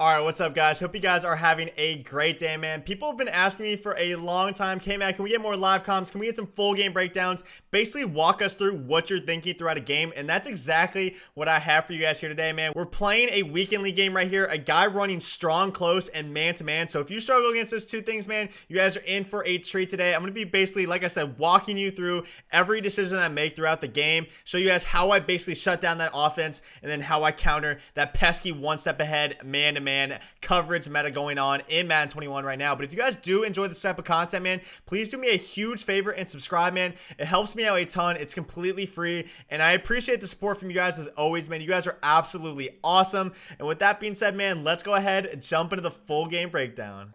Alright, what's up guys? Hope you guys are having a great day, man. People have been asking me for a long time, K-Man, can we get more live comms? Can we get some full game breakdowns? Basically walk us through what you're thinking throughout a game, and that's exactly what I have for you guys here today, man. We're playing a weekend league game right here, a guy running strong, close, and man-to-man. So if you struggle against those two things, man, you guys are in for a treat today. I'm going to be basically, like I said, walking you through every decision I make throughout the game, show you guys how I basically shut down that offense, and then how I counter that pesky one step ahead man-to-man coverage meta going on in Madden 21 right now. But if you guys do enjoy this type of content, man, please do me a huge favor and subscribe, man. It helps me out a ton. It's completely free, and I appreciate the support from you guys as always, man. You guys are absolutely awesome. And with that being said, man, let's go ahead and jump into the full game breakdown.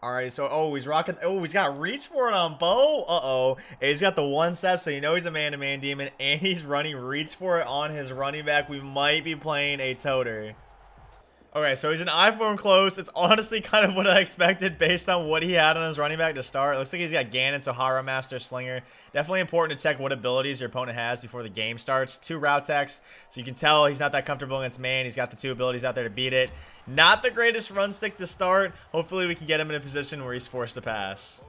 Alrighty, so he's rocking. He's got reach for it on Bo. He's got the one step, so you know he's a man-to-man demon, and he's running reach for it on his running back. We might be playing a toter. Okay, so he's an I-form close. It's honestly kind of what I expected based on what he had on his running back to start. It looks like he's got Ganon, so Hara Master, Slinger. Definitely important to check what abilities your opponent has before the game starts. 2 route techs, so you can tell he's not that comfortable against man. He's got the 2 abilities out there to beat it. Not the greatest run stick to start. Hopefully we can get him in a position where he's forced to pass.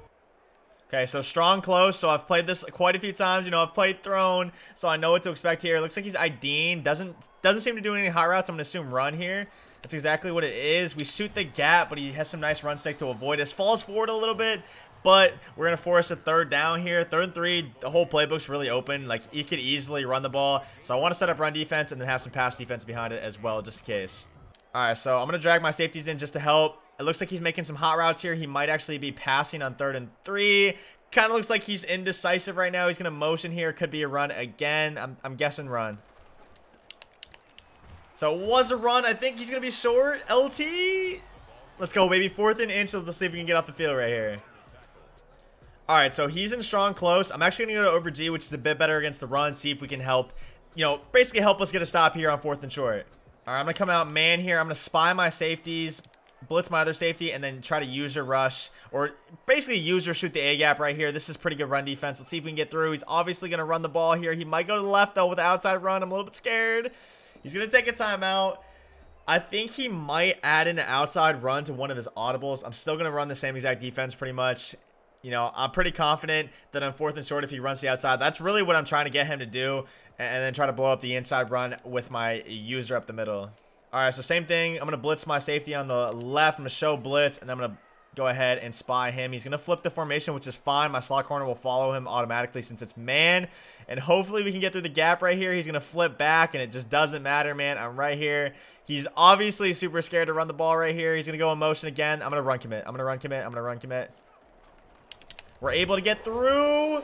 Okay, so strong close. So I've played this quite a few times. You know, I've played Throne, so I know what to expect here. Looks like he's IDing. Doesn't seem to do any high routes. I'm going to assume run here. That's exactly what it is. We shoot the gap, but he has some nice run stick to avoid us. Falls forward a little bit, but we're going to force a 3rd down here. 3rd and 3, the whole playbook's really open. Like, he could easily run the ball. So I want to set up run defense and then have some pass defense behind it as well, just in case. All right, so I'm going to drag my safeties in just to help. It looks like he's making some hot routes here. He might actually be passing on 3rd and 3. Kind of looks like he's indecisive right now. He's going to motion here. Could be a run again. I'm guessing run. So it was a run. I think he's going to be short. LT. Let's go, baby. 4th and inch. Let's see if we can get off the field right here. All right, so he's in strong close. I'm actually going to go to over G, which is a bit better against the run. See if we can help, you know, basically help us get a stop here on 4th and short. All right, I'm going to come out man here. I'm going to spy my safeties, blitz my other safety, and then try to user rush, or basically user shoot the A gap right here. This is pretty good run defense. Let's see if we can get through. He's obviously going to run the ball here. He might go to the left, though, with the outside run. I'm a little bit scared. He's going to take a timeout. I think he might add in an outside run to one of his audibles. I'm still going to run the same exact defense pretty much. You know, I'm pretty confident that on 4th and short, if he runs the outside, that's really what I'm trying to get him to do. And then try to blow up the inside run with my user up the middle. All right, so same thing. I'm going to blitz my safety on the left. I'm going to show blitz, and then I'm going to go ahead and spy him. He's going to flip the formation, which is fine. My slot corner will follow him automatically since it's man. And hopefully we can get through the gap right here. He's going to flip back, and it just doesn't matter, man. I'm right here. He's obviously super scared to run the ball right here. He's going to go in motion again. I'm going to run commit. I'm going to run commit. I'm going to run commit. We're able to get through.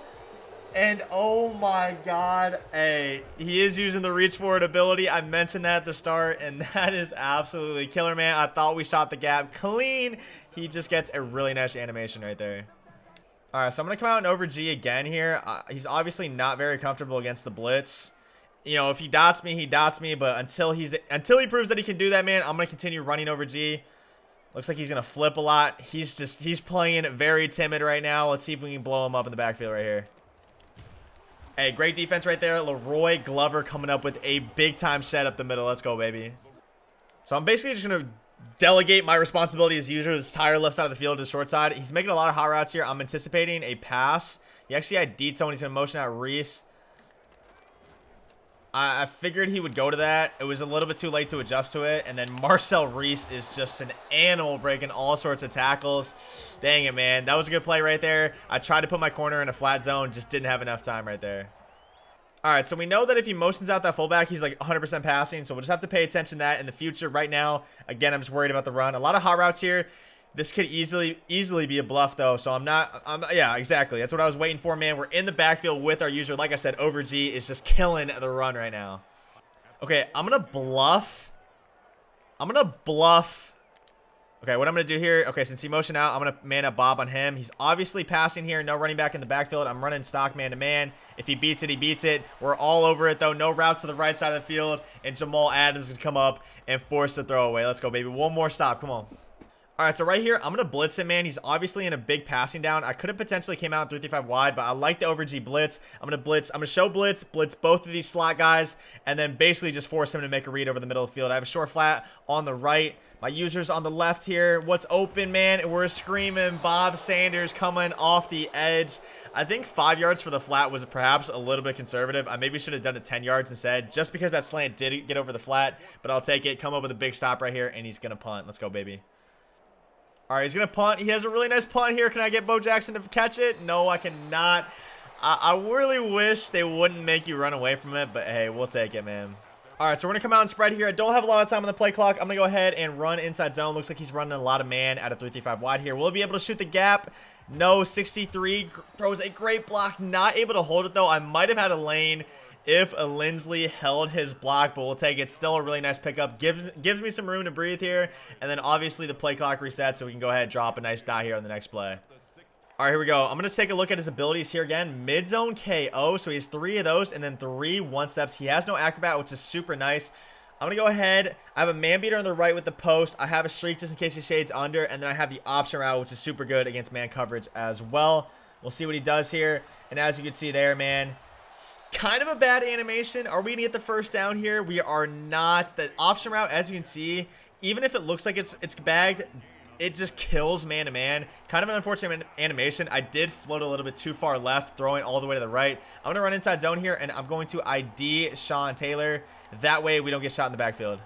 And oh my god, hey, he is using the reach forward ability. I mentioned that at the start, and that is absolutely killer, man. I thought we shot the gap clean. He just gets a really nice animation right there. All right, so I'm going to come out and over G again here. He's obviously not very comfortable against the blitz. You know, if he dots me, he dots me, but until he proves that he can do that, man, I'm going to continue running over G. Looks like he's going to flip a lot. He's playing very timid right now. Let's see if we can blow him up in the backfield right here. Hey, great defense right there. Leroy Glover coming up with a big-time set up the middle. Let's go, baby. So I'm basically just going to delegate my responsibility as usual. His tire left side of the field to the short side. He's making a lot of hot routes here. I'm anticipating a pass. He actually had Dito, and he's going to motion out Reese. I figured he would go to that. It was a little bit too late to adjust to it. And then Marcel Reese is just an animal, breaking all sorts of tackles. Dang it, man. That was a good play right there. I tried to put my corner in a flat zone. Just didn't have enough time right there. All right, so we know that if he motions out that fullback, he's like 100% passing. So we'll just have to pay attention to that in the future. Right now, again, I'm just worried about the run. A lot of hot routes here. This could easily be a bluff, though, so yeah, exactly. That's what I was waiting for, man. We're in the backfield with our user. Like I said, over G is just killing the run right now. Okay, I'm going to bluff. Okay, what I'm going to do here, okay, since he motioned out, I'm going to man up Bob on him. He's obviously passing here, no running back in the backfield. I'm running stock man-to-man. If he beats it, he beats it. We're all over it, though. No routes to the right side of the field, and Jamal Adams can come up and force the throwaway. Let's go, baby. One more stop. Come on. All right, so right here, I'm going to blitz him, man. He's obviously in a big passing down. I could have potentially came out in 3-5 wide, but I like the over G blitz. I'm going to blitz. I'm going to show blitz both of these slot guys, and then basically just force him to make a read over the middle of the field. I have a short flat on the right. My users on the left here. What's open, man? We're screaming Bob Sanders coming off the edge. I think 5 yards for the flat was perhaps a little bit conservative. I maybe should have done it 10 yards instead, just because that slant did get over the flat, but I'll take it. Come up with a big stop right here, and he's going to punt. Let's go, baby. All right, he's going to punt. He has a really nice punt here. Can I get Bo Jackson to catch it? No, I cannot. I really wish they wouldn't make you run away from it, but hey, we'll take it, man. All right, so we're going to come out and spread here. I don't have a lot of time on the play clock. I'm going to go ahead and run inside zone. Looks like he's running a lot of man at a 3-3-5 wide here. Will he be able to shoot the gap? No. 63 throws a great block. Not able to hold it, though. I might have had a lane if a Lindsley held his block, but we'll take it. Still a really nice pickup. Gives me some room to breathe here. And then obviously the play clock resets, so we can go ahead and drop a nice die here on the next play. All right, here we go. I'm going to take a look at his abilities here again. Mid-zone KO, so he has 3 of those, and then 3 one-steps. He has no acrobat, which is super nice. I'm going to go ahead. I have a man beater on the right with the post. I have a streak just in case he shades under, and then I have the option route, which is super good against man coverage as well. We'll see what he does here, and as you can see there, man, kind of a bad animation. Are we going to get the first down here? We are not. The option route, as you can see, even if it looks like it's bagged, it just kills man-to-man. Kind of an unfortunate animation. I did float a little bit too far left, throwing all the way to the right. I'm going to run inside zone here, and I'm going to ID Sean Taylor. That way we don't get shot in the backfield.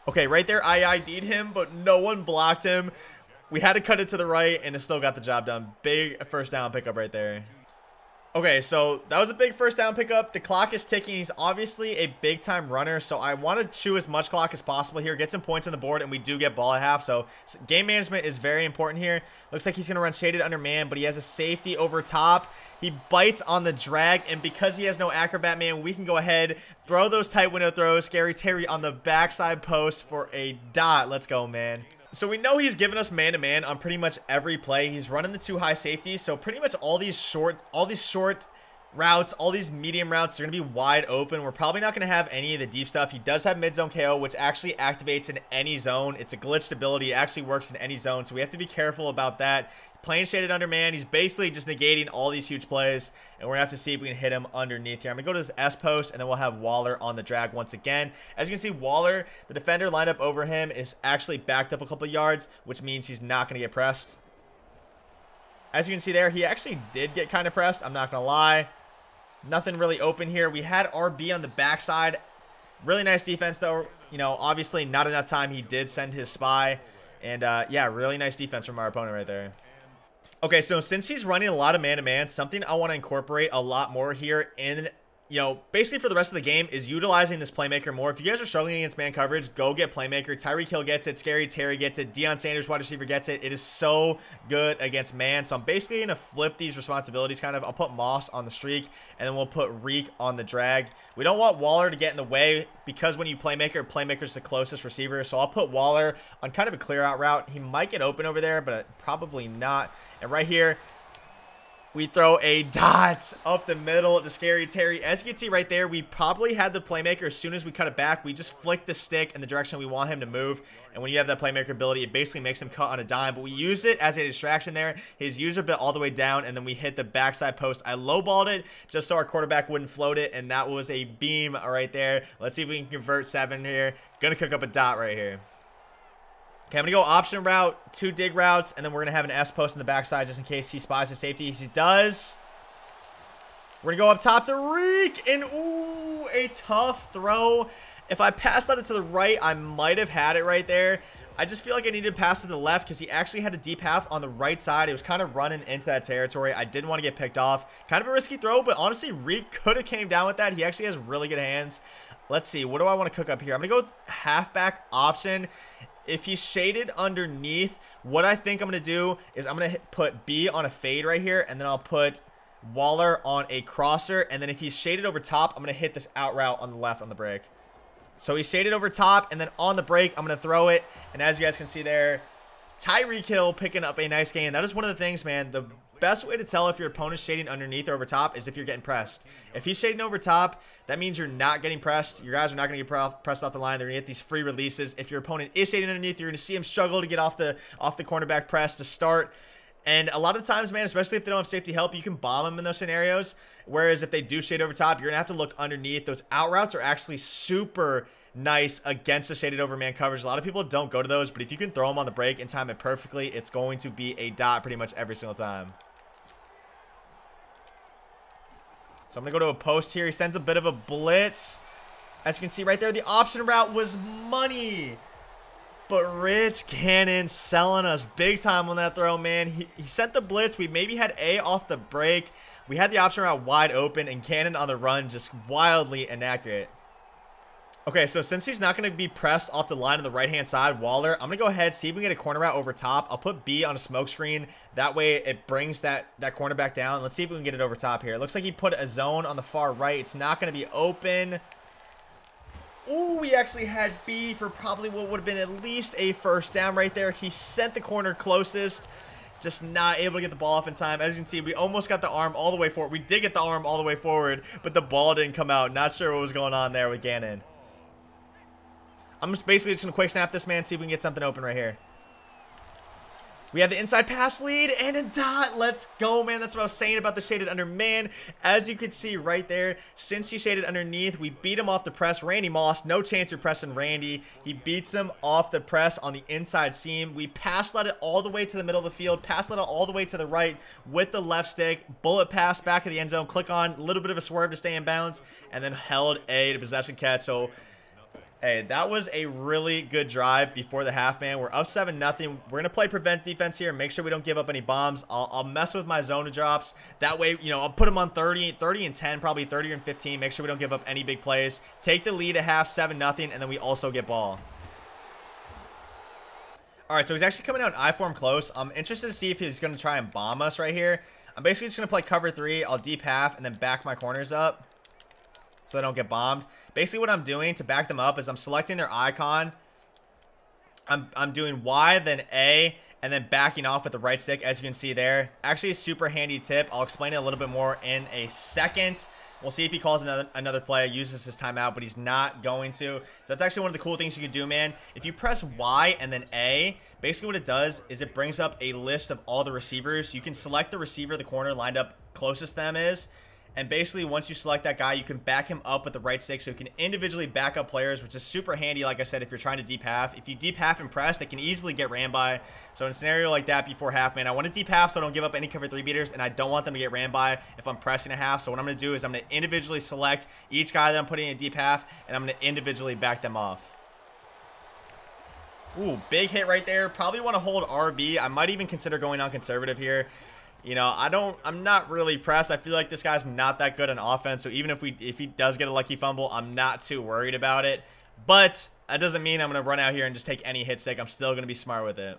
Okay, right there, I ID'd him, but no one blocked him. We had to cut it to the right, and it still got the job done. Big first down pickup right there. Okay, so that was a big first down pickup. The clock is ticking. He's obviously a big-time runner, so I want to chew as much clock as possible here, get some points on the board, and we do get ball at half. So game management is very important here. Looks like he's going to run shaded under man, but he has a safety over top. He bites on the drag, and because he has no acrobat, man, we can go ahead, throw those tight window throws. Scary Terry on the backside post for a dot. Let's go, man. So we know he's given us man-to-man on pretty much every play. He's running the 2 high safeties, so pretty much all these short routes, all these medium routes are going to be wide open. We're probably not going to have any of the deep stuff. He does have mid-zone KO, which actually activates in any zone. It's a glitched ability. It actually works in any zone, so we have to be careful about that. Playing shaded under man, he's basically just negating all these huge plays, and we're going to have to see if we can hit him underneath here. I'm going to go to this S post, and then we'll have Waller on the drag once again. As you can see, Waller, the defender lined up over him, is actually backed up a couple yards, which means he's not going to get pressed. As you can see there, he actually did get kind of pressed. I'm not going to lie. Nothing really open here. We had RB on the backside. Really nice defense, though. You know, obviously not enough time. He did send his spy. And, yeah, really nice defense from our opponent right there. Okay, so since he's running a lot of man-to-man, something I want to incorporate a lot more here in, you know, basically for the rest of the game is utilizing this playmaker more. If you guys are struggling against man coverage, go get playmaker. Tyreek Hill gets it. Scary Terry gets it. Deion Sanders, wide receiver, gets it. It is so good against man. So I'm basically going to flip these responsibilities kind of. I'll put Moss on the streak, and then we'll put Reek on the drag. We don't want Waller to get in the way because when you playmaker's the closest receiver. So I'll put Waller on kind of a clear out route. He might get open over there, but probably not. And right here, we throw a dot up the middle to Scary Terry. As you can see right there, we probably had the playmaker as soon as we cut it back. We just flick the stick in the direction we want him to move. And when you have that playmaker ability, it basically makes him cut on a dime. But we use it as a distraction there. His user bit all the way down, and then we hit the backside post. I lowballed it just so our quarterback wouldn't float it, and that was a beam right there. Let's see if we can convert 7 here. Gonna cook up a dot right here. Okay, I'm going to go option route, 2 dig routes, and then we're going to have an S post in the backside just in case he spies his safety. He does. We're going to go up top to Reek, and ooh, a tough throw. If I passed that to the right, I might have had it right there. I just feel like I needed to pass to the left because he actually had a deep half on the right side. It was kind of running into that territory. I didn't want to get picked off. Kind of a risky throw, but honestly, Reek could have came down with that. He actually has really good hands. Let's see. What do I want to cook up here? I'm going to go with halfback option. If he's shaded underneath, what I think I'm going to do is I'm going to put B on a fade right here, and then I'll put Waller on a crosser, and then if he's shaded over top, I'm going to hit this out route on the left on the break. So he's shaded over top, and then on the break, I'm going to throw it, and as you guys can see there, Tyreek Hill picking up a nice gain. That is one of the things, man. The best way to tell if your opponent's shading underneath or over top is if you're getting pressed. If he's shading over top, that means you're not getting pressed. Your guys are not going to get pressed off the line. They're going to get these free releases. If your opponent is shading underneath, you're going to see him struggle to get off the cornerback press to start. And a lot of times, man, especially if they don't have safety help, you can bomb them in those scenarios. Whereas if they do shade over top, you're going to have to look underneath. Those out routes are actually super nice against the shaded over man coverage. A lot of people don't go to those, but if you can throw them on the break and time it perfectly, it's going to be a dot pretty much every single time. So I'm going to go to a post here. He sends a bit of a blitz. As you can see right there, the option route was money. But Rich Cannon selling us big time on that throw, man. He sent the blitz. We maybe had A off the break. We had the option route wide open, and Cannon on the run just wildly inaccurate. Okay, so since he's not going to be pressed off the line on the right-hand side, Waller, I'm going to go ahead, see if we can get a corner route over top. I'll put B on a smoke screen. That way it brings that cornerback down. Let's see if we can get it over top here. It looks like he put a zone on the far right. It's not going to be open. Ooh, we actually had B for probably what would have been at least a first down right there. He sent the corner closest. Just not able to get the ball off in time. As you can see, we almost got the arm all the way forward. We did get the arm all the way forward, but the ball didn't come out. Not sure what was going on there with Gannon. I'm just basically just going to quick snap this, man, see if we can get something open right here. We have the inside pass lead and a dot. Let's go, man. That's what I was saying about the shaded under man. As you can see right there, since he shaded underneath, we beat him off the press. Randy Moss, no chance you're pressing Randy. He beats him off the press on the inside seam. We pass let it all the way to the middle of the field, pass let it all the way to the right with the left stick, bullet pass back of the end zone, click on, a little bit of a swerve to stay in balance, and then held A to possession catch. So hey, that was a really good drive before the half, man. We're up 7-0. We're going to play prevent defense here. Make sure we don't give up any bombs. I'll mess with my zone drops. That way, you know, I'll put them on 30 and 10, probably 30 and 15. Make sure we don't give up any big plays. Take the lead at half, 7-0, and then we also get ball. All right, so he's actually coming out in I-form close. I'm interested to see if he's going to try and bomb us right here. I'm basically just going to play cover 3. I'll deep half and then back my corners up so I don't get bombed. Basically what I'm doing to back them up is I'm selecting their icon. I'm doing Y, then A, and then backing off with the right stick, as you can see there. Actually a super handy tip. I'll explain it a little bit more in a second. We'll see if he calls another play, uses his timeout, but he's not going to. So that's actually one of the cool things you can do, man. If you press Y and then A, basically what it does is it brings up a list of all the receivers. You can select the receiver the corner lined up closest to them is. And basically, once you select that guy, you can back him up with the right stick, so you can individually back up players, which is super handy, like I said, if you're trying to deep half. If you deep half and press, they can easily get ran by. So in a scenario like that before half, man, I want to deep half so I don't give up any cover 3 beaters, and I don't want them to get ran by if I'm pressing a half. So what I'm going to do is I'm going to individually select each guy that I'm putting in a deep half, and I'm going to individually back them off. Ooh, big hit right there. Probably want to hold RB. I might even consider going on conservative here. You know, I'm not really pressed. I feel like this guy's not that good on offense. So even if he does get a lucky fumble, I'm not too worried about it. But that doesn't mean I'm going to run out here and just take any hit stick. I'm still going to be smart with it.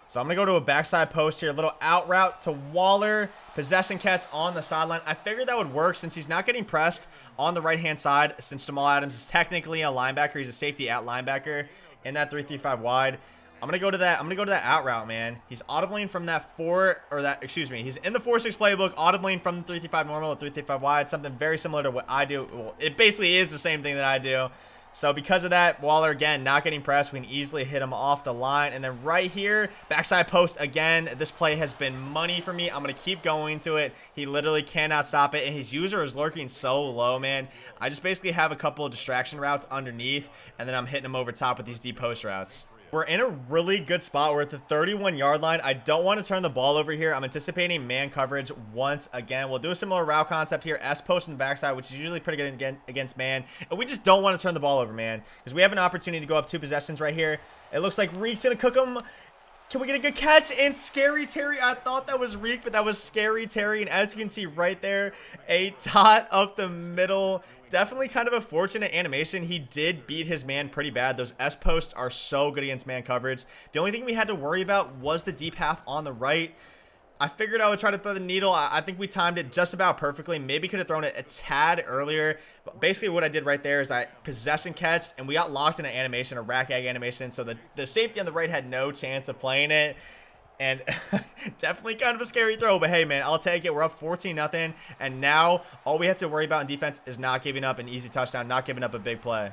So I'm going to go to a backside post here. A little out route to Waller. Possession catch on the sideline. I figured that would work since he's not getting pressed on the right-hand side. Since Jamal Adams is technically a linebacker. He's a safety at linebacker in that 3-3-5 wide. I'm going to go to that out route, man. He's audibling from that he's in the 4-6 playbook, audibling from the 3-3-5 normal to 3-3-5 wide, something very similar to what I do. Well, it basically is the same thing that I do. So because of that, Waller, again, not getting pressed, we can easily hit him off the line. And then right here, backside post again. This play has been money for me. I'm going to keep going to it. He literally cannot stop it, and his user is lurking so low, man. I just basically have a couple of distraction routes underneath, and then I'm hitting him over top with these deep post routes. We're in a really good spot. We're at the 31-yard line. I don't want to turn the ball over here. I'm anticipating man coverage once again. We'll do a similar route concept here. S post in the backside, which is usually pretty good against man. And we just don't want to turn the ball over, man, because we have an opportunity to go up 2 possessions right here. It looks like Reek's going to cook him. Can we get a good catch? And Scary Terry. I thought that was Reek, but that was Scary Terry. And as you can see right there, a dot up the middle. Definitely kind of a fortunate animation. He did beat his man pretty bad. Those S posts are so good against man coverage. The only thing we had to worry about was the deep half on the right. I figured I would try to throw the needle. I think we timed it just about perfectly. Maybe could have thrown it a tad earlier. But basically what I did right there is I possession catched, and we got locked in an animation, a rack egg animation. So the safety on the right had no chance of playing it. And definitely kind of a scary throw, but hey, man, I'll take it. We're up 14-0, and now all we have to worry about in defense is not giving up an easy touchdown, not giving up a big play.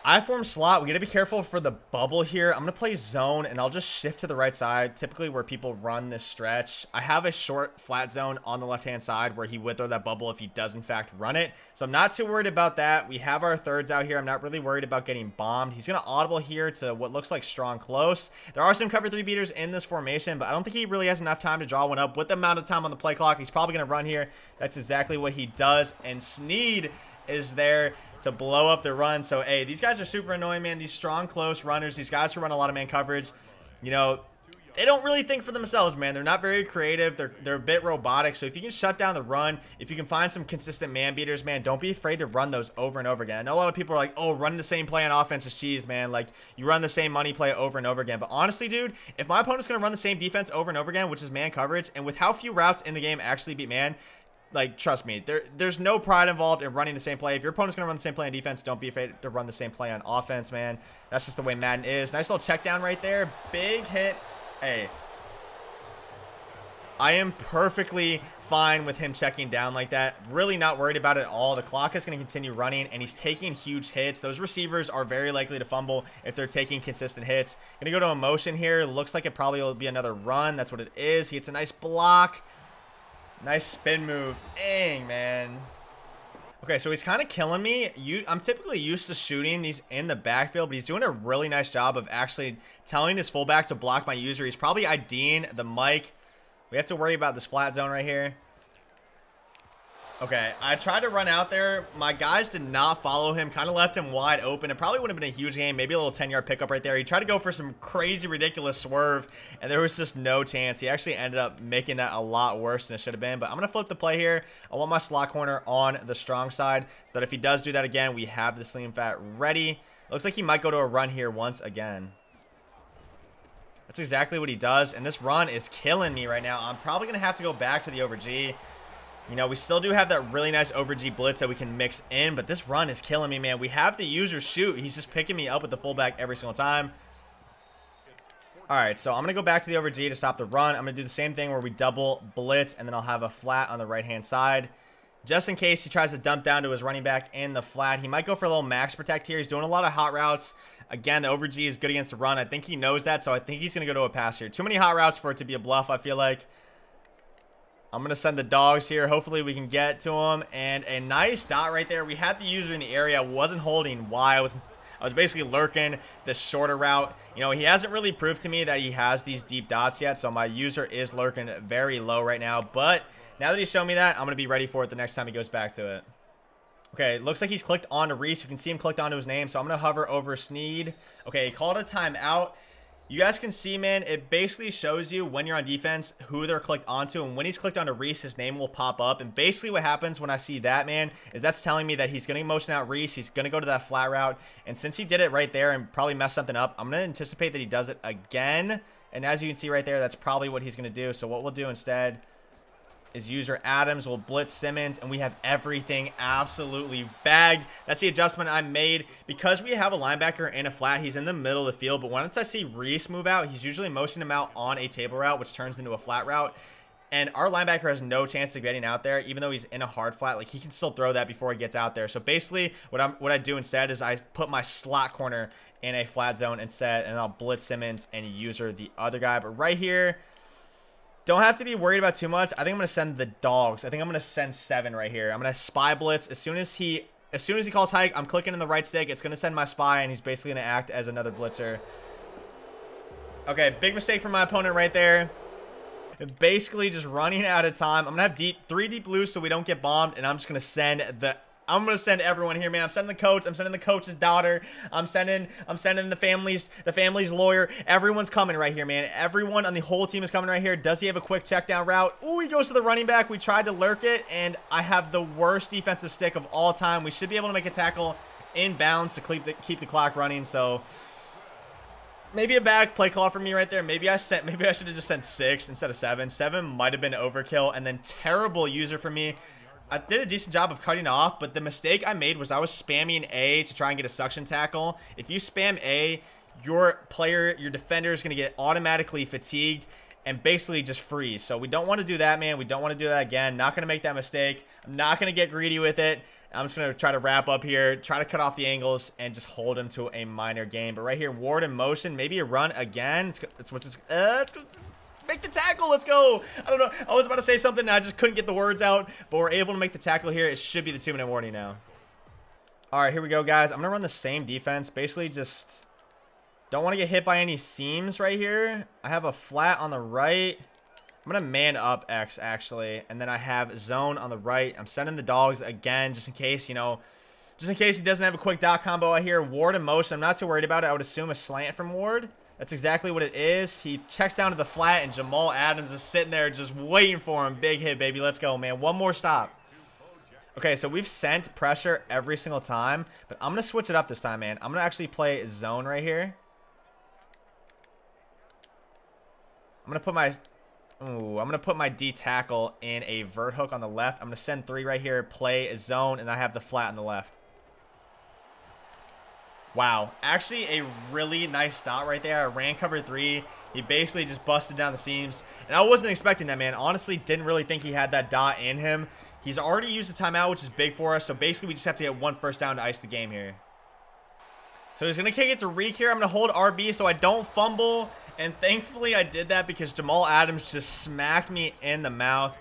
I form slot. We got to be careful for the bubble here. I'm going to play zone, and I'll just shift to the right side, typically where people run this stretch. I have a short flat zone on the left-hand side where he would throw that bubble if he does, in fact, run it. So I'm not too worried about that. We have our thirds out here. I'm not really worried about getting bombed. He's going to audible here to what looks like strong close. There are some cover 3 beaters in this formation, but I don't think he really has enough time to draw one up. With the amount of time on the play clock, he's probably going to run here. That's exactly what he does, and Sneed is there to blow up the run. So, hey, these guys are super annoying, man. These strong, close runners, these guys who run a lot of man coverage, you know, they don't really think for themselves, man. They're not very creative. They're a bit robotic. So if you can shut down the run, if you can find some consistent man beaters, man, don't be afraid to run those over and over again. I know a lot of people are like, oh, running the same play on offense is cheese, man. Like, you run the same money play over and over again. But honestly, dude, if my opponent's going to run the same defense over and over again, which is man coverage, and with how few routes in the game actually beat man, like, trust me, there's no pride involved in running the same play. If your opponent's going to run the same play on defense, don't be afraid to run the same play on offense, man. That's just the way Madden is. Nice little check down right there. Big hit. Hey, I am perfectly fine with him checking down like that. Really not worried about it at all. The clock is going to continue running, and he's taking huge hits. Those receivers are very likely to fumble if they're taking consistent hits. Going to go to a motion here. Looks like it probably will be another run. That's what it is. He hits a nice block. Nice spin move. Dang, man. Okay, so he's kind of killing me. I'm typically used to shooting these in the backfield, but he's doing a really nice job of actually telling his fullback to block my user. He's probably IDing the mic. We have to worry about this flat zone right here. Okay, I tried to run out there. My guys did not follow him. Kind of left him wide open. It probably would have been a huge game. Maybe a little 10-yard pickup right there. He tried to go for some crazy, ridiculous swerve, and there was just no chance. He actually ended up making that a lot worse than it should have been. But I'm going to flip the play here. I want my slot corner on the strong side so that if he does do that again, we have the slim fat ready. Looks like he might go to a run here once again. That's exactly what he does, and this run is killing me right now. I'm probably going to have to go back to the over G. You know, we still do have that really nice over G blitz that we can mix in, but this run is killing me, man. We have the user shoot. He's just picking me up with the fullback every single time. All right, so I'm going to go back to the over G to stop the run. I'm going to do the same thing where we double blitz, and then I'll have a flat on the right-hand side. Just in case he tries to dump down to his running back in the flat. He might go for a little max protect here. He's doing a lot of hot routes. Again, the over G is good against the run. I think he knows that, so I think he's going to go to a pass here. Too many hot routes for it to be a bluff, I feel like. I'm going to send the dogs here. Hopefully we can get to him. And a nice dot right there. We had the user in the area. Wasn't holding why. I was basically lurking the shorter route. You know, he hasn't really proved to me that he has these deep dots yet. So my user is lurking very low right now. But now that he's shown me that, I'm going to be ready for it the next time he goes back to it. Okay, looks like he's clicked on to Reese. You can see him clicked onto his name. So I'm going to hover over Sneed. Okay, he called a timeout. You guys can see, man, it basically shows you when you're on defense who they're clicked onto, and when he's clicked onto Reese, his name will pop up. And basically what happens when I see that, man, is that's telling me that he's going to motion out Reese. He's going to go to that flat route. And since he did it right there and probably messed something up, I'm going to anticipate that he does it again. And as you can see right there, that's probably what he's going to do. So what we'll do instead is user Adams will blitz Simmons, and we have everything absolutely bagged. That's the adjustment I made. Because we have a linebacker in a flat, he's in the middle of the field, but once I see Reese move out, he's usually motioning him out on a table route, which turns into a flat route. And our linebacker has no chance of getting out there, even though he's in a hard flat. Like, he can still throw that before he gets out there. So basically, what I do instead is I put my slot corner in a flat zone instead, and I'll blitz Simmons and user the other guy. But right here, don't have to be worried about too much. I think I'm going to send the dogs. I think I'm going to send 7 right here. I'm going to spy blitz. As soon as he calls hike, I'm clicking in the right stick. It's going to send my spy, and he's basically going to act as another blitzer. Okay, big mistake from my opponent right there. Basically just running out of time. I'm going to have 3 deep blues so we don't get bombed, and I'm just going to send everyone here, man. I'm sending the coach. I'm sending the coach's daughter. I'm sending the family's lawyer. Everyone's coming right here, man. Everyone on the whole team is coming right here. Does he have a quick check down route? Ooh, he goes to the running back. We tried to lurk it, and I have the worst defensive stick of all time. We should be able to make a tackle in bounds to keep the clock running. So maybe a bad play call for me right there. Maybe I should have just sent 6 instead of 7. 7 might have been overkill, and then terrible user for me. I did a decent job of cutting off, but the mistake I made was I was spamming A to try and get a suction tackle. If you spam A, your defender is going to get automatically fatigued and basically just freeze. So we don't want to do that, man. We don't want to do that again. Not going to make that mistake. I'm not going to get greedy with it. I'm just going to try to wrap up here, try to cut off the angles, and just hold him to a minor gain. But right here, Ward in motion, maybe a run again. Let's make the tackle. Let's go. I don't know. I was about to say something, and I just couldn't get the words out, but we're able to make the tackle here. It should be the 2-minute warning now. All right, here we go, guys. I'm going to run the same defense. Basically, just don't want to get hit by any seams right here. I have a flat on the right. I'm going to man up X, actually. And then I have zone on the right. I'm sending the dogs again, just in case, you know, just in case he doesn't have a quick dot combo out here. Ward in motion. I'm not too worried about it. I would assume a slant from Ward. That's exactly what it is. He checks down to the flat, and Jamal Adams is sitting there just waiting for him. Big hit, baby. Let's go, man. One more stop. Okay, so we've sent pressure every single time, but I'm going to switch it up this time, man. I'm going to actually play zone right here. I'm going to put my... Ooh, I'm going to put my D tackle in a vert hook on the left. I'm going to send 3 right here, play zone, and I have the flat on the left. Wow. Actually, a really nice dot right there. I ran cover 3. He basically just busted down the seams. And I wasn't expecting that, man. Honestly, didn't really think he had that dot in him. He's already used the timeout, which is big for us. So basically, we just have to get 1 first down to ice the game here. So he's going to kick it to Reek here. I'm going to hold RB so I don't fumble. And thankfully, I did that because Jamal Adams just smacked me in the mouth.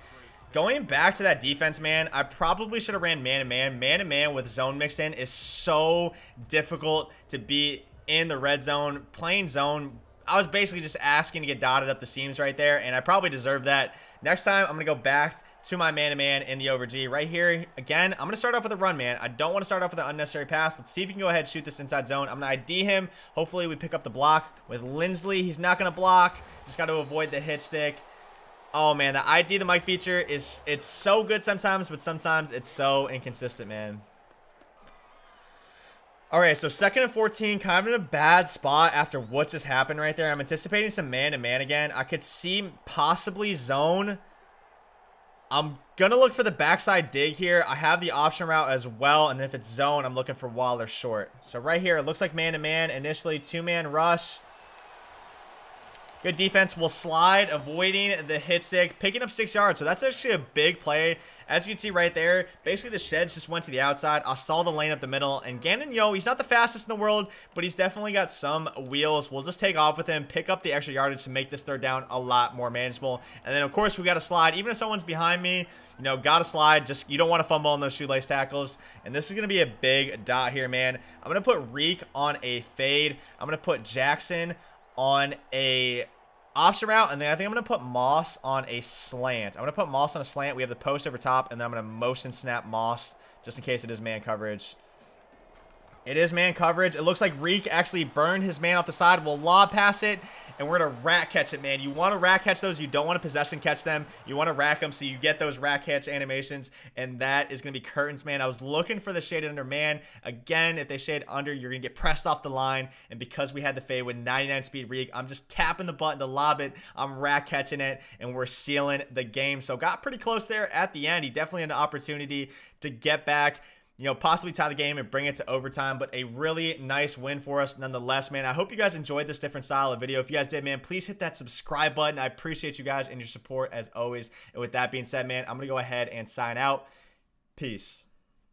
Going back to that defense, man, I probably should have ran man-to-man. Man-to-man with zone mixed in is so difficult to be in the red zone. Playing zone, I was basically just asking to get dotted up the seams right there, and I probably deserve that. Next time, I'm going to go back to my man-to-man in the over G. Right here, again, I'm going to start off with a run, man. I don't want to start off with an unnecessary pass. Let's see if we can go ahead and shoot this inside zone. I'm going to ID him. Hopefully, we pick up the block with Lindsley. He's not going to block. Just got to avoid the hit stick. Oh, man, the ID the mic feature it's so good sometimes, but sometimes it's so inconsistent, man. All right, so 2nd and 14, kind of in a bad spot after what just happened right there. I'm anticipating some man-to-man again. I could see possibly zone. I'm going to look for the backside dig here. I have the option route as well, and then if it's zone, I'm looking for Waller short. So right here, it looks like man-to-man. Initially, 2-man rush. Good defense. Will slide, avoiding the hit stick, picking up 6 yards. So that's actually a big play. As you can see right there, basically the sheds just went to the outside. I saw the lane up the middle. And Gannon, he's not the fastest in the world, but he's definitely got some wheels. We'll just take off with him, pick up the extra yardage to make this 3rd down a lot more manageable. And then, of course, we got to slide. Even if someone's behind me, got to slide. Just, you don't want to fumble on those shoelace tackles. And this is going to be a big dot here, man. I'm going to put Reek on a fade. I'm going to put Jackson on a option route, and then I think I'm going to put Moss on a slant. I'm going to put Moss on a slant. We have the post over top, and then I'm going to motion snap Moss just in case it is man coverage. It is man coverage. It looks like Reek actually burned his man off the side. We'll lob pass it, and we're going to rat catch it, man. You want to rat catch those. You don't want to possession catch them. You want to rack them so you get those rat catch animations, and that is going to be curtains, man. I was looking for the shaded under man. Again, if they shade under, you're going to get pressed off the line, and because we had the fade with 99 speed Reek, I'm just tapping the button to lob it. I'm rat catching it, and we're sealing the game. So got pretty close there at the end. He definitely had an opportunity to get back, possibly tie the game and bring it to overtime, but a really nice win for us nonetheless, man. I hope you guys enjoyed this different style of video. If you guys did, man, please hit that subscribe button. I appreciate you guys and your support as always. And with that being said, man, I'm going to go ahead and sign out. Peace.